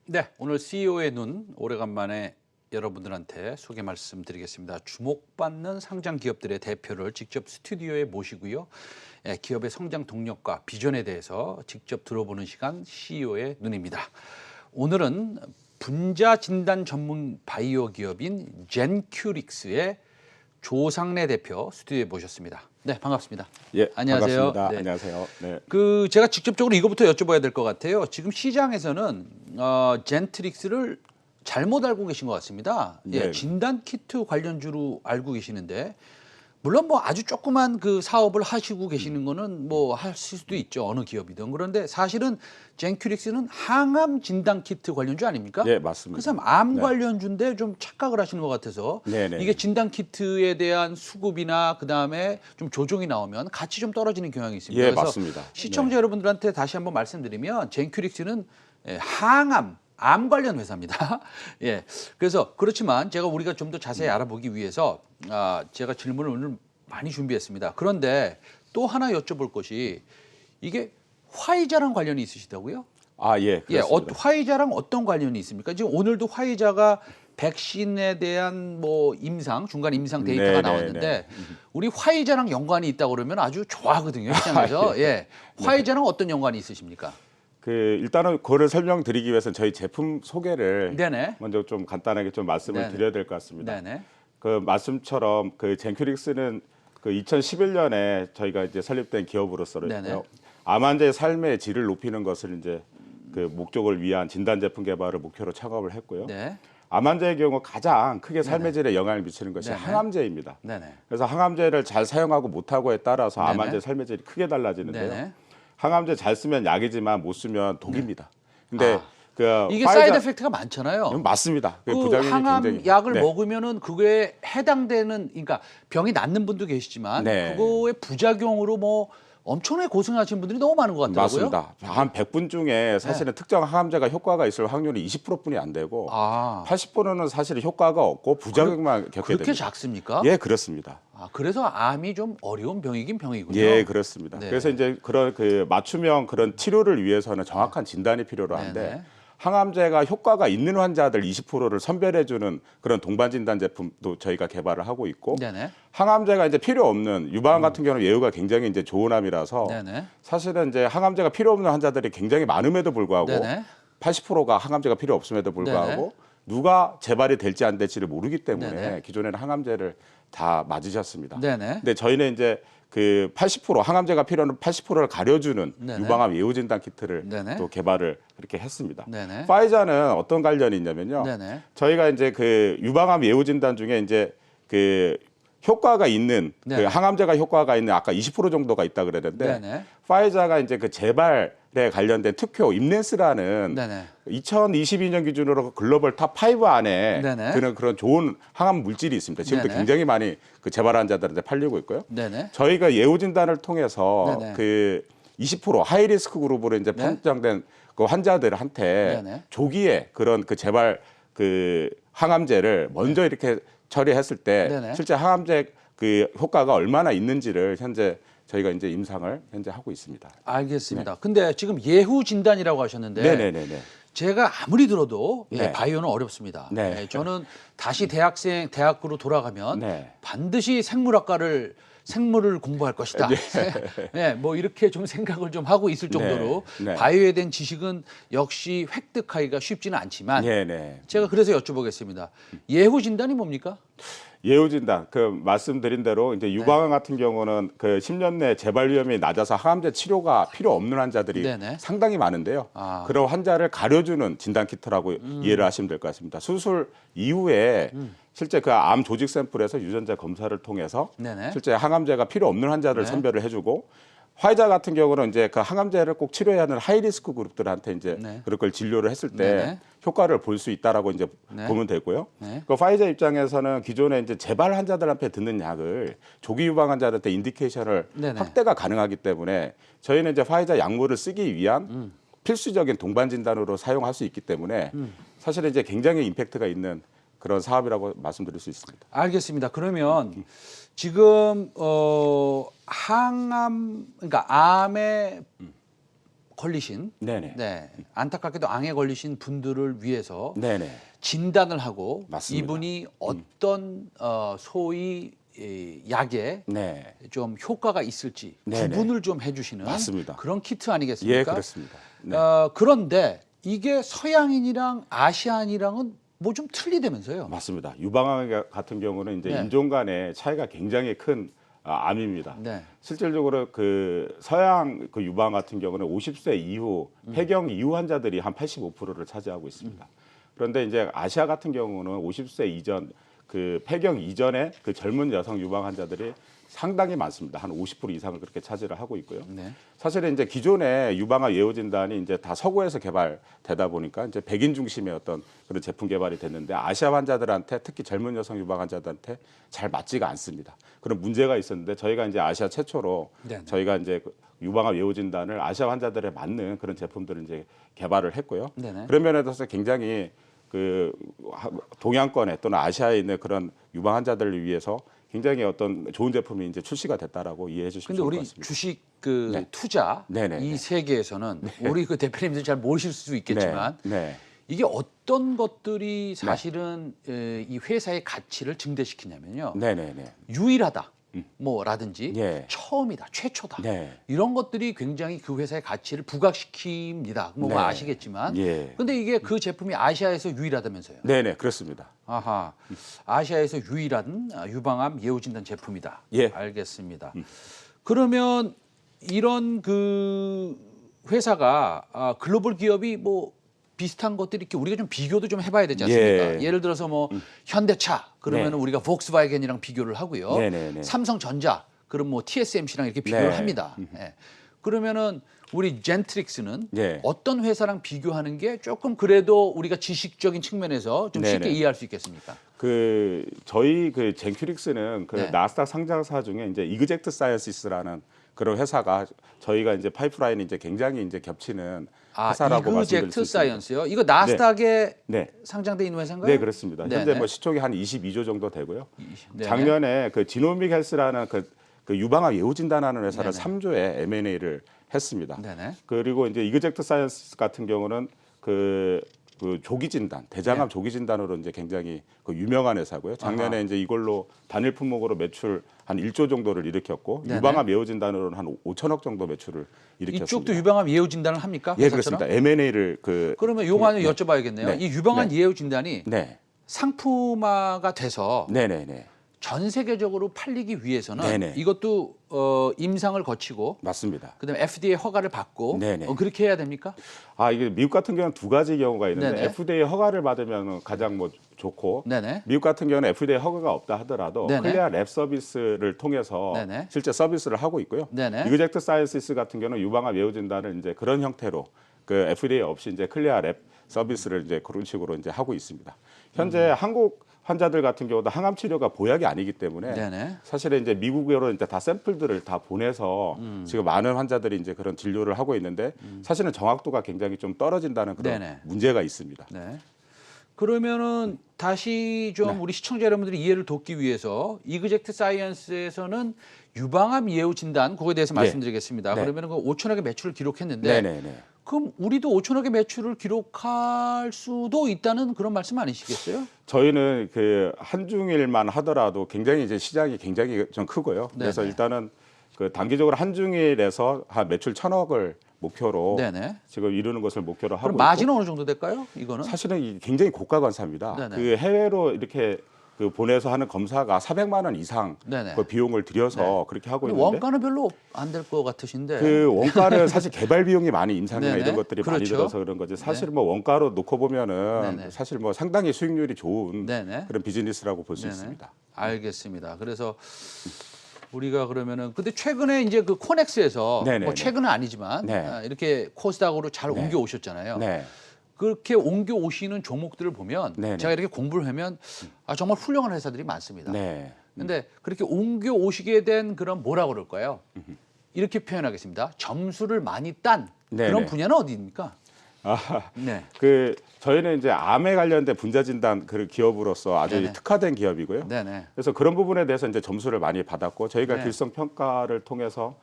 네, 오늘 CEO의 눈 오래간만에 여러분들한테 소개 말씀드리겠습니다. 주목받는 상장 기업들의 대표를 직접 스튜디오에 모시고요. 기업의 성장 동력과 비전에 대해서 직접 들어보는 시간 CEO의 눈입니다. 오늘은 분자 진단 전문 바이오 기업인 젠큐릭스의 조상래 대표 스튜디오에 모셨습니다. 네, 반갑습니다. 예, 안녕하세요. 반갑습니다. 네. 안녕하세요. 네. 제가 직접적으로 이거부터 여쭤봐야 될 것 같아요. 지금 시장에서는 젠트릭스를 잘못 알고 계신 것 같습니다. 네. 진단 키트 관련주로 알고 계시는데 물론 뭐 아주 조그만 그 사업을 하시고 계시는 거는 뭐 하실 수도 있죠. 어느 기업이든. 그런데 사실은 젠큐릭스는 항암 진단 키트 관련주 아닙니까? 네, 맞습니다. 그래서 암 네. 관련주인데 좀 착각을 하시는 것 같아서 네네. 이게 진단 키트에 대한 수급이나 그다음에 좀 조정이 나오면 같이 좀 떨어지는 경향이 있습니다. 예, 그래서 맞습니다. 시청자 네. 여러분들한테 다시 한번 말씀드리면 젠큐릭스는 암 관련 회사입니다. 예. 그래서 그렇지만 우리가 좀 더 자세히 알아보기 위해서 제가 질문을 오늘 많이 준비했습니다. 그런데 또 하나 여쭤볼 것이 이게 화이자랑 관련이 있으시다고요? 아, 예, 그렇습니다. 화이자랑 어떤 관련이 있습니까? 지금 오늘도 화이자가 백신에 대한 뭐 중간 임상 데이터가 네, 나왔는데 네, 네. 우리 화이자랑 연관이 있다고 그러면 아주 좋아하거든요, 시장에서. 예. 화이자랑 어떤 연관이 있으십니까? 일단은 그거를 설명드리기 위해서는 저희 제품 소개를 네네. 먼저 좀 간단하게 좀 말씀을 네네. 드려야 될 것 같습니다. 네네. 그 말씀처럼 그 젠큐릭스는 그 2011년에 저희가 이제 설립된 기업으로서요. 네네. 암 환자의 삶의 질을 높이는 것을 이제 그 목적을 위한 진단 제품 개발을 목표로 창업을 했고요. 네. 암 환자의 경우 가장 크게 삶의 질에 영향을 미치는 것이 네네. 항암제입니다. 네네. 그래서 항암제를 잘 사용하고 못하고에 따라서 암 네네. 환자의 삶의 질이 크게 달라지는데요. 네네. 항암제 잘 쓰면 약이지만 못 쓰면 독입니다. 근데 이게 사이드 에펙트가 많잖아요. 맞습니다. 그 부작용이 항암 굉장히 약을 네. 먹으면은 그거에 해당되는, 그러니까 병이 낫는 분도 계시지만 네. 그거의 부작용으로 뭐 엄청나게 고생하시는 분들이 너무 많은 것 같더라고요. 맞습니다. 한 100분 중에 사실은 특정 항암제가 효과가 있을 확률이 20%뿐이 안 되고 80%는 사실 효과가 없고 부작용만 겪게 그렇게 됩니다. 작습니까? 예, 그렇습니다. 그래서 암이 좀 어려운 병이긴 병이군요. 예, 그렇습니다. 네. 그래서 이제 그런 그 맞춤형 그런 치료를 위해서는 정확한 진단이 필요로 한데 네네. 항암제가 효과가 있는 환자들 20%를 선별해주는 그런 동반 진단 제품도 저희가 개발을 하고 있고 네네. 항암제가 이제 필요 없는 유방암 같은 경우는 예후가 굉장히 이제 좋은 암이라서 네네. 사실은 이제 항암제가 필요 없는 환자들이 굉장히 많음에도 불구하고 네네. 80%가 항암제가 필요 없음에도 불구하고 네네. 누가 재발이 될지 안 될지를 모르기 때문에 네네. 기존에는 항암제를 다 맞으셨습니다. 네네. 근데 저희는 이제 그 80% 항암제가 필요한 80%를 가려주는 네네. 유방암 예후 진단 키트를 네네. 또 개발을 그렇게 했습니다. 네네. 파이자는 어떤 관련이 있냐면요. 네네. 저희가 이제 그 유방암 예후 진단 중에 이제 그 효과가 있는 네네. 그 항암제가 효과가 있는 아까 20% 정도가 있다 그랬는데 네네. 파이자가 이제 그 재발에 관련된 특효 임렌스라는 네네. 2022년 기준으로 글로벌 탑 5 안에 네네. 드는 그런 좋은 항암 물질이 있습니다. 지금도 네네. 굉장히 많이 그 재발 환자들한테 팔리고 있고요. 네네. 저희가 예후 진단을 통해서 네네. 그 20% 하이리스크 그룹으로 이제 네. 판정된 그 환자들한테 네네. 조기에 그런 그 재발 그 항암제를 먼저 이렇게 처리했을 때 네네. 실제 항암제 그 효과가 얼마나 있는지를 현재 저희가 이제 임상을 현재 하고 있습니다. 알겠습니다. 근데 지금 예후 진단이라고 하셨는데 네네네네. 제가 아무리 들어도 네. 바이오는 어렵습니다. 네. 저는 다시 대학으로 돌아가면 네. 반드시 생물을 공부할 것이다. 네, 뭐 이렇게 좀 생각을 좀 하고 있을 정도로 네. 바이오에 대한 지식은 역시 획득하기가 쉽지는 않지만 네네. 제가 그래서 여쭤보겠습니다. 예후 진단이 뭡니까? 예후 진단 그 말씀드린 대로 이제 유방암 같은 경우는 그 10년 내 재발 위험이 낮아서 항암제 치료가 필요 없는 환자들이 네네. 상당히 많은데요. 그런 환자를 가려주는 진단 키트라고 이해를 하시면 될 것 같습니다. 수술 이후에 실제 그 암 조직 샘플에서 유전자 검사를 통해서 네네. 실제 항암제가 필요 없는 환자를 네. 선별을 해주고 화이자 같은 경우는 이제 그 항암제를 꼭 치료해야 하는 하이리스크 그룹들한테 이제 네. 그런 걸 진료를 했을 때 네네. 효과를 볼 수 있다라고 이제 네. 보면 되고요. 네. 그 파이자 입장에서는 기존에 이제 재발 환자들한테 듣는 약을 조기 유방 환자들한테 인디케이션을 네네. 확대가 가능하기 때문에 저희는 이제 파이자 약물을 쓰기 위한 필수적인 동반 진단으로 사용할 수 있기 때문에 사실은 이제 굉장히 임팩트가 있는 그런 사업이라고 말씀드릴 수 있습니다. 알겠습니다. 그러면 지금 항암 그러니까 암에 걸리신 네네. 네, 안타깝게도 암에 걸리신 분들을 위해서 네네. 진단을 하고 맞습니다. 이분이 어떤 소위 약에 네. 좀 효과가 있을지 네네. 구분을 좀 해주시는 맞습니다. 그런 키트 아니겠습니까? 예, 그렇습니다. 네. 그런데 이게 서양인이랑 아시안이랑은 뭐 좀 틀리다면서요? 맞습니다. 유방암 같은 경우는 이제 네. 인종 간의 차이가 굉장히 큰 암입니다. 네. 실질적으로 그 서양 그 유방 같은 경우는 50세 이후 폐경 이후 환자들이 한 85%를 차지하고 있습니다. 그런데 이제 아시아 같은 경우는 50세 이전 그 폐경 이전에 그 젊은 여성 유방 환자들이 상당히 많습니다. 한 50% 이상을 그렇게 차지를 하고 있고요. 네. 사실은 이제 기존의 유방암 예후 진단이 이제 다 서구에서 개발되다 보니까 이제 백인 중심의 어떤 그런 제품 개발이 됐는데 아시아 환자들한테 특히 젊은 여성 유방 환자들한테 잘 맞지가 않습니다. 그런 문제가 있었는데 저희가 이제 아시아 최초로 네네. 저희가 이제 유방암 예후 진단을 아시아 환자들에 맞는 그런 제품들을 이제 개발을 했고요. 네네. 그런 면에서 굉장히 그 동양권에 또는 아시아에 있는 그런 유방 환자들을 위해서 굉장히 어떤 좋은 제품이 이제 출시가 됐다라고 이해해 주시면 근데 좋을 것 우리 같습니다. 주식 그 네. 투자 네네. 이 세계에서는 우리 그 대표님들 잘 모르실 수도 있겠지만 네. 이게 어떤 것들이 사실은 이 회사의 가치를 증대시키냐면요. 네네네. 유일하다. 뭐라든지 예. 처음이다, 최초다. 네. 이런 것들이 굉장히 그 회사의 가치를 부각시킵니다. 뭐 네. 아시겠지만. 예. 근데 이게 그 제품이 아시아에서 유일하다면서요. 네네 그렇습니다. 아하. 아시아에서 유일한 유방암 예후 진단 제품이다. 예. 알겠습니다. 그러면 이런 그 회사가 글로벌 기업이 뭐 비슷한 것들이 이렇게 우리가 좀 비교도 좀 해봐야 되지 않습니까? 예. 예를 들어서 뭐 현대차 그러면 네. 우리가 폭스바겐이랑 비교를 하고요. 네네네. 삼성전자 그럼 뭐 TSMC랑 이렇게 비교를 네. 합니다. 예. 그러면은 우리 젠트릭스는 예. 어떤 회사랑 비교하는 게 조금 그래도 우리가 지식적인 측면에서 좀 쉽게 네네. 이해할 수 있겠습니까? 그 저희 그 젠큐릭스는 그 네. 나스닥 상장사 중에 이제 이그젝트 사이언시스라는 그런 회사가 저희가 이제 파이프라인이 이제 굉장히 이제 겹치는 회사라고 말씀드릴 수 이그젝트 있습니다. 사이언스요. 이거 나스닥에 네. 상장돼 있는 회사인가요? 네, 그렇습니다. 현재 네네. 뭐 시총이 한 22조 정도 되고요. 네네. 작년에 그 지노믹 헬스라는 그 유방암 예후 진단하는 회사를 네네. 3조에 M&A를 했습니다. 네네. 그리고 이제 이그젝트 사이언스 같은 경우는 그 조기 진단, 대장암 네. 조기 진단으로 이제 굉장히 그 유명한 회사고요. 작년에 아하. 이제 이걸로 단일 품목으로 매출 한 1조 정도를 일으켰고 네네. 유방암 예후 진단으로는 한 5천억 정도 매출을 일으켰습니다. 이쪽도 유방암 예후 진단을 합니까? 예, 회사처럼? 그렇습니다. M&A를 그러면 요거 하나 여쭤봐야겠네요. 네. 이 유방암 예후 진단이 네. 상품화가 돼서 네, 네, 네. 전 세계적으로 팔리기 위해서는 네네. 이것도 임상을 거치고 맞습니다. 그다음에 FDA 허가를 받고 네네. 그렇게 해야 됩니까? 이게 미국 같은 경우는 두 가지 경우가 있는데 네네. FDA 허가를 받으면 가장 뭐 좋고 네네. 미국 같은 경우는 FDA 허가가 없다 하더라도 네네. 클리어 랩 서비스를 통해서 네네. 실제 서비스를 하고 있고요. 네네. 이그젝트 사이언시스 같은 경우는 유방암 예후 진단을 이제 그런 형태로 그 FDA 없이 이제 클리어 랩 서비스를 이제 그런 식으로 이제 하고 있습니다. 현재 한국 환자들 같은 경우도 항암 치료가 보약이 아니기 때문에 네네. 사실은 이제 미국으로 이제 다 샘플들을 다 보내서 지금 많은 환자들이 이제 그런 진료를 하고 있는데 사실은 정확도가 굉장히 좀 떨어진다는 그런 네네. 문제가 있습니다. 네. 그러면은 다시 좀 네. 우리 시청자 여러분들이 이해를 돕기 위해서 이그젝트 사이언스에서는 유방암 예후 진단 그거에 대해서 네. 말씀드리겠습니다. 네. 그러면은 그 5천억의 매출을 기록했는데 네네네. 그럼 우리도 5천억의 매출을 기록할 수도 있다는 그런 말씀 아니시겠어요? 저희는 그 한중일만 하더라도 굉장히 이제 시장이 굉장히 좀 크고요. 그래서 네네. 일단은 그 단기적으로 한중일에서 한 매출 1,000억을 목표로 네네. 지금 이루는 것을 목표로 하고 그럼 있고 마진은 어느 정도 될까요? 이거는? 사실은 이게 굉장히 고가 검사입니다. 네네. 그 해외로 이렇게 그 보내서 하는 검사가 400만 원 이상 네네. 그 비용을 들여서 네. 그렇게 하고 근데 있는데 원가는 별로 안 될 것 같으신데. 그 원가는 사실 개발 비용이 많이 임상이나 네네. 이런 것들이 많이 그렇죠. 들어서 그런 거지. 사실 뭐 원가로 놓고 보면은 네네. 사실 뭐 상당히 수익률이 좋은 네네. 그런 비즈니스라고 볼 수 네네. 있습니다. 알겠습니다. 그래서 우리가 그러면은 근데 최근에 이제 그 코넥스에서 네네네. 뭐 최근은 아니지만 네. 이렇게 코스닥으로 잘 네. 옮겨 오셨잖아요. 네. 그렇게 옮겨 오시는 종목들을 보면 네네. 제가 이렇게 공부를 하면 정말 훌륭한 회사들이 많습니다. 네. 근데 그렇게 옮겨 오시게 된 그런 뭐라 그럴까요? 이렇게 표현하겠습니다. 점수를 많이 딴 네네. 그런 분야는 어디입니까? 네. 그 저희는 이제 암에 관련된 분자 진단 그 기업으로서 아주 네네. 특화된 기업이고요. 네네. 그래서 그런 부분에 대해서 이제 점수를 많이 받았고 저희가 네. 길성 평가를 통해서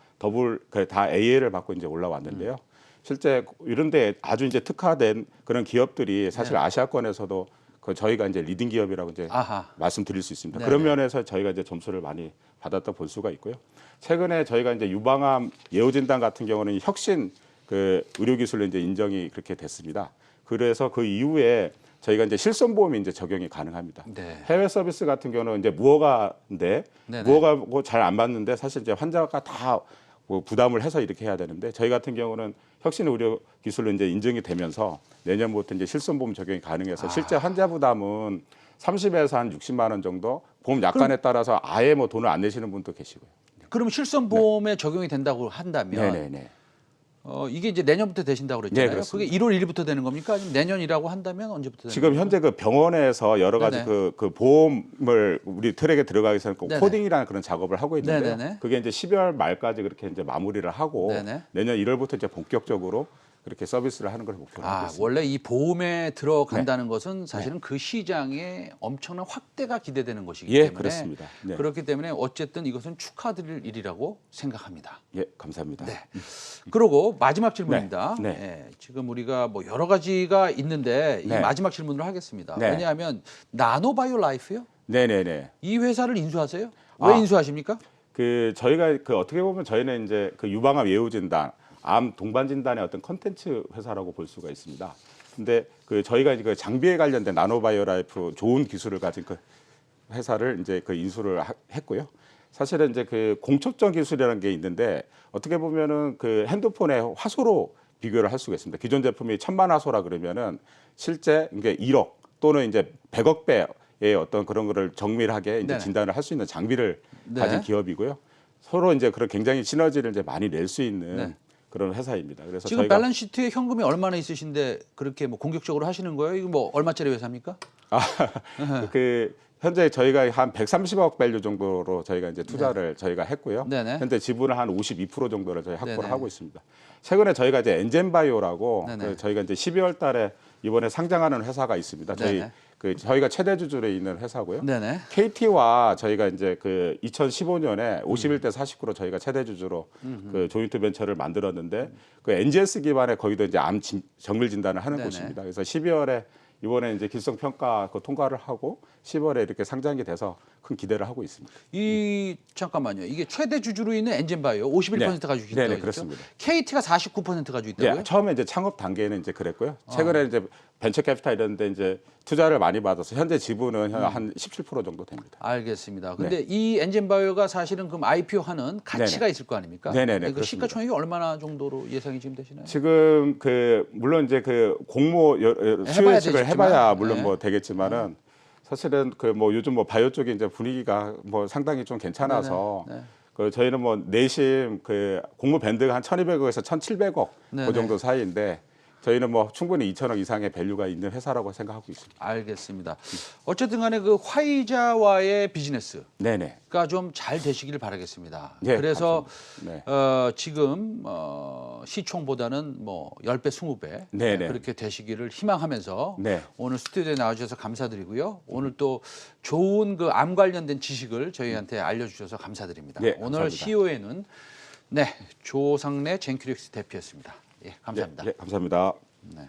다 AA를 받고 이제 올라왔는데요. 실제 이런데 아주 이제 특화된 그런 기업들이 사실 네. 아시아권에서도 그 저희가 이제 리딩 기업이라고 이제 아하. 말씀드릴 수 있습니다. 네네. 그런 면에서 저희가 이제 점수를 많이 받았다 볼 수가 있고요. 최근에 저희가 이제 유방암 예후 진단 같은 경우는 혁신 그 의료기술로 이제 인정이 그렇게 됐습니다. 그래서 그 이후에 저희가 이제 실손보험이 이제 적용이 가능합니다. 네. 해외 서비스 같은 경우는 이제 무허가인데 네네. 무허가고 잘 안 받는데 사실 이제 환자가 다 뭐 부담을 해서 이렇게 해야 되는데 저희 같은 경우는 혁신 의료 기술로 이제 인정이 되면서 내년부터 이제 실손보험 적용이 가능해서 실제 환자 부담은 30에서 한 60만 원 정도 보험 약관에 따라서 아예 뭐 돈을 안 내시는 분도 계시고요. 그럼 실손보험에 적용이 된다고 한다면 네네네. 이게 이제 내년부터 되신다고 그랬잖아요. 네, 그렇습니다. 그게 1월 1일부터 되는 겁니까? 아니면 내년이라고 한다면 언제부터 되는 지금 겁니까? 현재 그 병원에서 여러 가지 네네. 그 보험을 우리 트랙에 들어가기 위해서 꼭 네네. 코딩이라는 그런 작업을 하고 있는데요. 네네네. 그게 이제 12월 말까지 그렇게 이제 마무리를 하고 네네. 내년 1월부터 이제 본격적으로 그렇게 서비스를 하는 걸 목표로 하고 있습니다. 원래 이 보험에 들어간다는 것은 사실은 그 시장에 엄청난 확대가 기대되는 것이기 예, 때문에 그렇습니다. 네. 그렇기 때문에 어쨌든 이것은 축하드릴 일이라고 생각합니다. 예, 감사합니다. 네. 그리고 마지막 질문입니다. 네. 예, 지금 우리가 뭐 여러 가지가 있는데 이 네. 마지막 질문을 하겠습니다. 네. 왜냐하면 나노바이오 라이프요? 네네네. 이 회사를 인수하세요? 왜 인수하십니까? 그 저희가 그 어떻게 보면 저희는 이제 그 유방암 예후 진단, 암 동반 진단의 어떤 컨텐츠 회사라고 볼 수가 있습니다. 근데 그 저희가 이제 그 장비에 관련된 나노바이오라이프 좋은 기술을 가진 그 회사를 이제 그 인수를 했고요. 사실은 이제 그 공초점 기술이라는 게 있는데 어떻게 보면은 그 핸드폰의 화소로 비교를 할 수가 있습니다. 기존 제품이 1000만 화소라 그러면은 실제 이게 1억 또는 이제 100억 배의 어떤 그런 거를 정밀하게 이제 네네. 진단을 할 수 있는 장비를 네. 가진 기업이고요. 서로 이제 그런 굉장히 시너지를 이제 많이 낼 수 있는 네. 그런 회사입니다. 그래서 지금 저희가 밸런스 시트에 현금이 얼마나 있으신데 그렇게 뭐 공격적으로 하시는 거예요? 이거 뭐 얼마짜리 회사입니까? 그 현재 저희가 한 130억 밸류 정도로 저희가 이제 투자를 저희가 했고요. 네네. 현재 지분을 한 52% 정도를 저희 확보를 네네. 하고 있습니다. 최근에 저희가 이제 엔젠바이오라고 네네. 그 저희가 이제 12월 달에 이번에 상장하는 회사가 있습니다. 네네. 저희가 최대 주주에 있는 회사고요. 네네. KT와 저희가 이제 그 2015년에 51대 49로 저희가 최대 주주로 그 조인트 벤처를 만들었는데 그 NGS 기반의 거기도 이제 정밀 진단을 하는 네네. 곳입니다. 그래서 12월에 이번에 이제 길성 평가 그 통과를 하고 10월에 이렇게 상장이 돼서 큰 기대를 하고 있습니다. 잠깐만요. 이게 최대 주주로 있는 엔진바이오 51% 가지고 있다고 네네, 했죠? 그렇습니다. KT가 49% 가지고 있다고요? 처음에 이제 창업 단계는 이제 그랬고요. 최근에 이제 벤처 캐피탈 이런 데 이제 투자를 많이 받아서 현재 지분은 한 17% 정도 됩니다. 알겠습니다. 근데 이 엔진바이오가 사실은 그럼 IPO 하는 가치가 네네. 있을 거 아닙니까? 네네네, 그 그렇습니다. 시가총액이 얼마나 정도로 예상이 지금 되시나요? 지금 그 물론 이제 그 공모 해봐야 수혜식을 되겠지만, 해봐야 물론 네. 뭐 되겠지만은 사실은 그 뭐 요즘 뭐 바이오 쪽에 이제 분위기가 뭐 상당히 좀 괜찮아서 네네, 네. 그 저희는 뭐 내심 그 공모 밴드가 한 1,200억에서 1,700억 네네. 그 정도 사이인데 저희는 뭐 충분히 2천억 이상의 밸류가 있는 회사라고 생각하고 있습니다. 알겠습니다. 어쨌든 간에 그 화이자와의 비즈니스가 네네. 좀 잘 되시길 바라겠습니다. 네, 그래서 감사합니다. 지금 시총보다는 뭐 10배, 20배 네네. 그렇게 되시기를 희망하면서 네. 오늘 스튜디오에 나와주셔서 감사드리고요. 오늘 또 좋은 그 암 관련된 지식을 저희한테 알려주셔서 감사드립니다. 네, 오늘 감사합니다. CEO에는 조상래 젠큐릭스 대표였습니다. 예, 감사합니다. 네, 감사합니다. 네.